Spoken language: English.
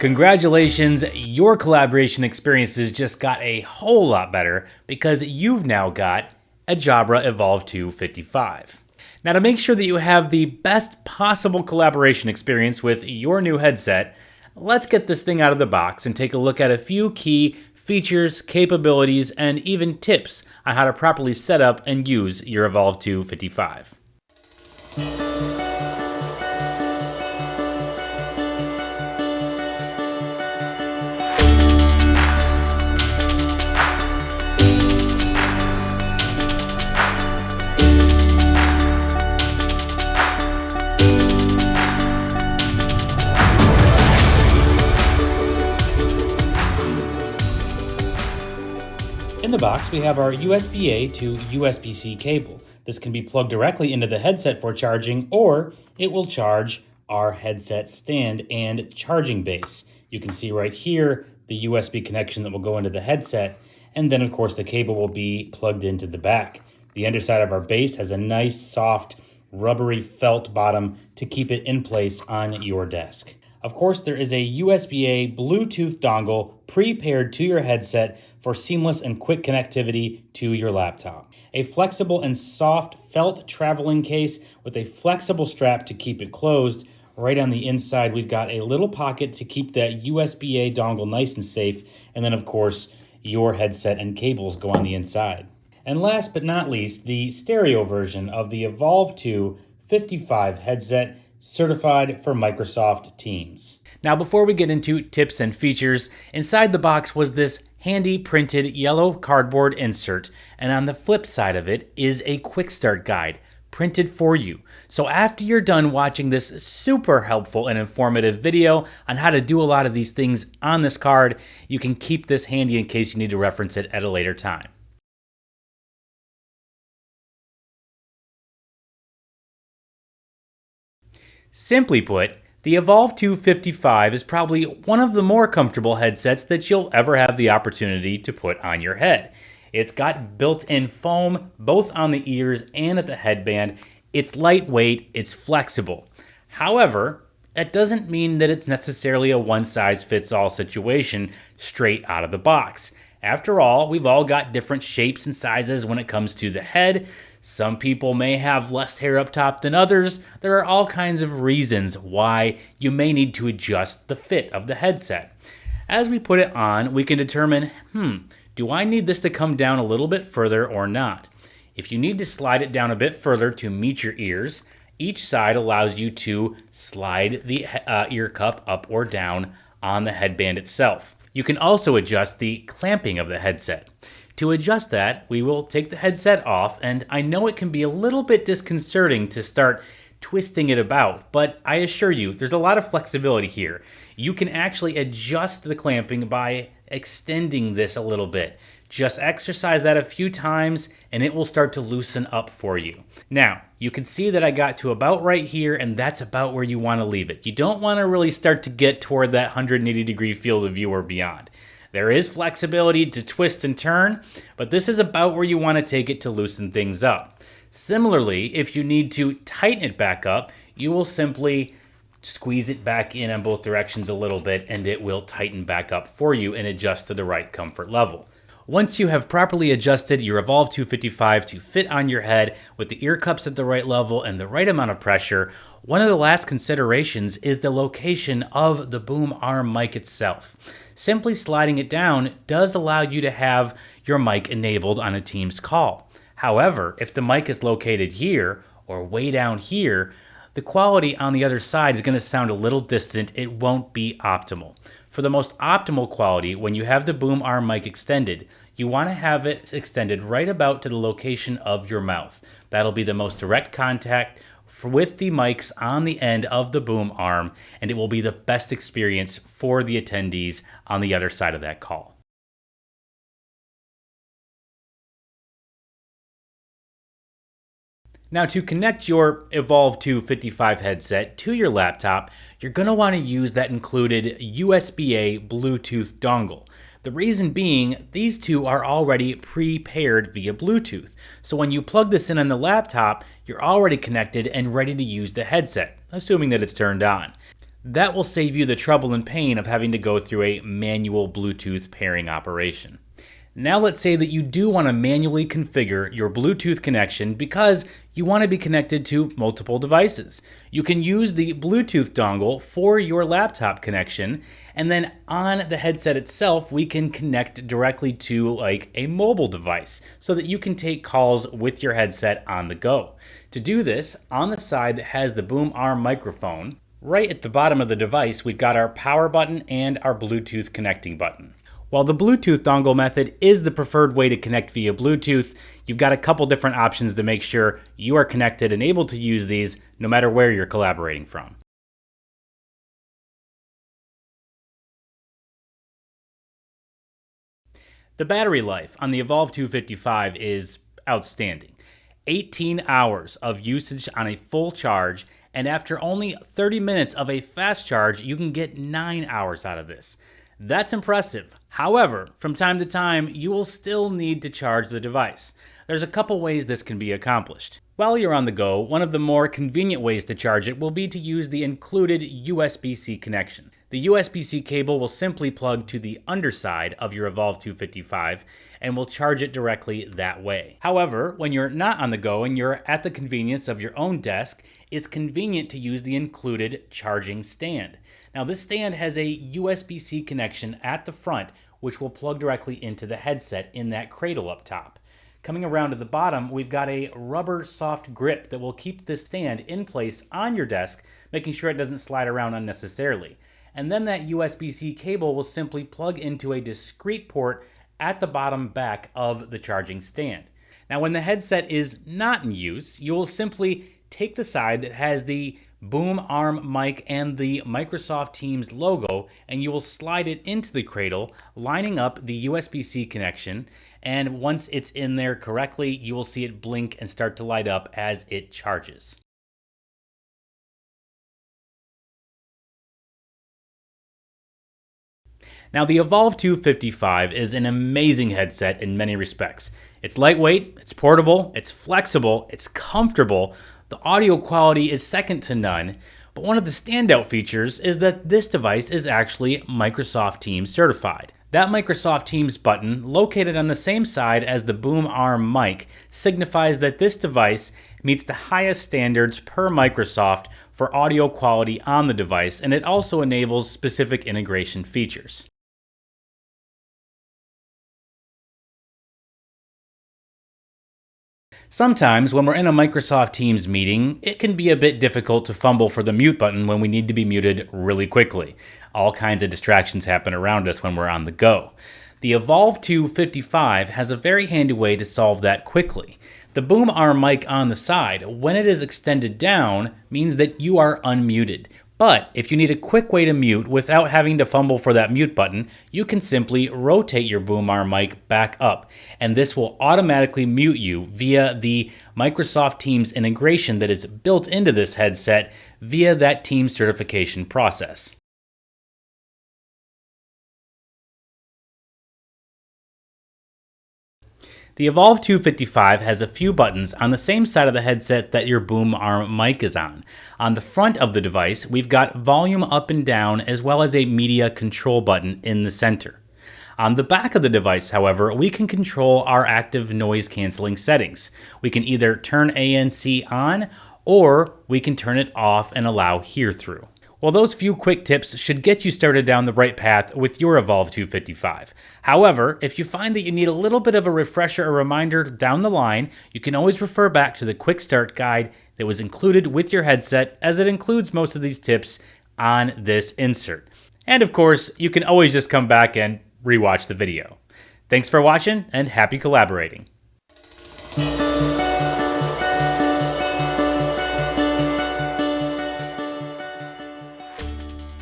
Congratulations, your collaboration experiences just got a whole lot better because you've now got a Jabra Evolve2 55. Now, to make sure that you have the best possible collaboration experience with your new headset, let's get this thing out of the box and take a look at a few key features, capabilities, and even tips on how to properly set up and use your Evolve2 55. In the box, we have our USB-A to USB-C cable. This can be plugged directly into the headset for charging, or it will charge our headset stand and charging base. You can see right here the USB connection that will go into the headset, and then of course the cable will be plugged into the back. The underside of our base has a nice, soft, rubbery felt bottom to keep it in place on your desk. Of course, there is a USB-A Bluetooth dongle pre-paired to your headset for seamless and quick connectivity to your laptop. A flexible and soft felt traveling case with a flexible strap to keep it closed. Right on the inside, we've got a little pocket to keep that USB-A dongle nice and safe. And then, of course, your headset and cables go on the inside. And last but not least, the stereo version of the Evolve2 55 headset, certified for Microsoft Teams. Now, before we get into tips and features, inside the box was this handy printed yellow cardboard insert, and on the flip side of it is a quick start guide printed for you. So after you're done watching this super helpful and informative video on how to do a lot of these things on this card, you can keep this handy in case you need to reference it at a later time. Simply put, the Evolve2 55 is probably one of the more comfortable headsets that you'll ever have the opportunity to put on your head. It's got built-in foam both on the ears and at the headband. It's lightweight, it's flexible. However, that doesn't mean that it's necessarily a one-size-fits-all situation straight out of the box. After all, we've all got different shapes and sizes when it comes to the head. Some people may have less hair up top than others. There are all kinds of reasons why you may need to adjust the fit of the headset. As we put it on, we can determine, do I need this to come down a little bit further or not? If you need to slide it down a bit further to meet your ears, each side allows you to slide the ear cup up or down on the headband itself. You can also adjust the clamping of the headset. To adjust that, we will take the headset off, and I know it can be a little bit disconcerting to start twisting it about, but I assure you, there's a lot of flexibility here. You can actually adjust the clamping by extending this a little bit. Just exercise that a few times and it will start to loosen up for you. Now, you can see that I got to about right here, and that's about where you want to leave it. You don't want to really start to get toward that 180-degree field of view or beyond. There is flexibility to twist and turn, but this is about where you want to take it to loosen things up. Similarly, if you need to tighten it back up, you will simply squeeze it back in on both directions a little bit, and it will tighten back up for you and adjust to the right comfort level. Once you have properly adjusted your Evolve2 55 to fit on your head with the ear cups at the right level and the right amount of pressure, one of the last considerations is the location of the boom arm mic itself. Simply sliding it down does allow you to have your mic enabled on a Teams call. However, if the mic is located here or way down here, the quality on the other side is going to sound a little distant. It won't be optimal. For the most optimal quality, when you have the boom arm mic extended, you want to have it extended right about to the location of your mouth. That'll be the most direct contact with the mics on the end of the boom arm, and it will be the best experience for the attendees on the other side of that call. Now, to connect your Evolve2 55 headset to your laptop, you're going to want to use that included USB-A Bluetooth dongle. The reason being, these two are already pre-paired via Bluetooth. So when you plug this in on the laptop, you're already connected and ready to use the headset, assuming that it's turned on. That will save you the trouble and pain of having to go through a manual Bluetooth pairing operation. Now let's say that you do want to manually configure your Bluetooth connection because you want to be connected to multiple devices. You can use the Bluetooth dongle for your laptop connection, and then on the headset itself, we can connect directly to like a mobile device so that you can take calls with your headset on the go. To do this, on the side that has the boom arm microphone, right at the bottom of the device, we've got our power button and our Bluetooth connecting button. While the Bluetooth dongle method is the preferred way to connect via Bluetooth, you've got a couple different options to make sure you are connected and able to use these no matter where you're collaborating from. The battery life on the Evolve 255 is outstanding. 18 hours of usage on a full charge, and after only 30 minutes of a fast charge, you can get 9 hours out of this. That's impressive. However, from time to time, you will still need to charge the device. There's a couple ways this can be accomplished. While you're on the go, one of the more convenient ways to charge it will be to use the included USB-C connection. The USB-C cable will simply plug to the underside of your Evolve 255 and will charge it directly that way. However, when you're not on the go and you're at the convenience of your own desk, it's convenient to use the included charging stand. Now, this stand has a USB-C connection at the front, which will plug directly into the headset in that cradle up top. Coming around to the bottom, we've got a rubber soft grip that will keep this stand in place on your desk, making sure it doesn't slide around unnecessarily. And then that USB-C cable will simply plug into a discrete port at the bottom back of the charging stand. Now, when the headset is not in use, you will simply take the side that has the boom arm mic and the Microsoft Teams logo, and you will slide it into the cradle, lining up the USB-C connection, and once it's in there correctly, you will see it blink and start to light up as it charges. Now, the Evolve 255 is an amazing headset in many respects. It's lightweight, it's portable, it's flexible, it's comfortable, the audio quality is second to none, but one of the standout features is that this device is actually Microsoft Teams certified. That Microsoft Teams button, located on the same side as the boom arm mic, signifies that this device meets the highest standards per Microsoft for audio quality on the device, and it also enables specific integration features. Sometimes when we're in a Microsoft Teams meeting, it can be a bit difficult to fumble for the mute button when we need to be muted really quickly. All kinds of distractions happen around us when we're on the go. The Evolve 255 has a very handy way to solve that quickly. The boom arm mic on the side, when it is extended down, means that you are unmuted. But if you need a quick way to mute without having to fumble for that mute button, you can simply rotate your boom arm mic back up, and this will automatically mute you via the Microsoft Teams integration that is built into this headset via that Teams certification process. The Evolve 255 has a few buttons on the same side of the headset that your boom arm mic is on. On the front of the device, we've got volume up and down as well as a media control button in the center. On the back of the device, however, we can control our active noise canceling settings. We can either turn ANC on or we can turn it off and allow hear through. Well, those few quick tips should get you started down the right path with your Evolve 255. However, if you find that you need a little bit of a refresher or reminder down the line, you can always refer back to the quick start guide that was included with your headset, as it includes most of these tips on this insert. And of course, you can always just come back and rewatch the video. Thanks for watching and happy collaborating.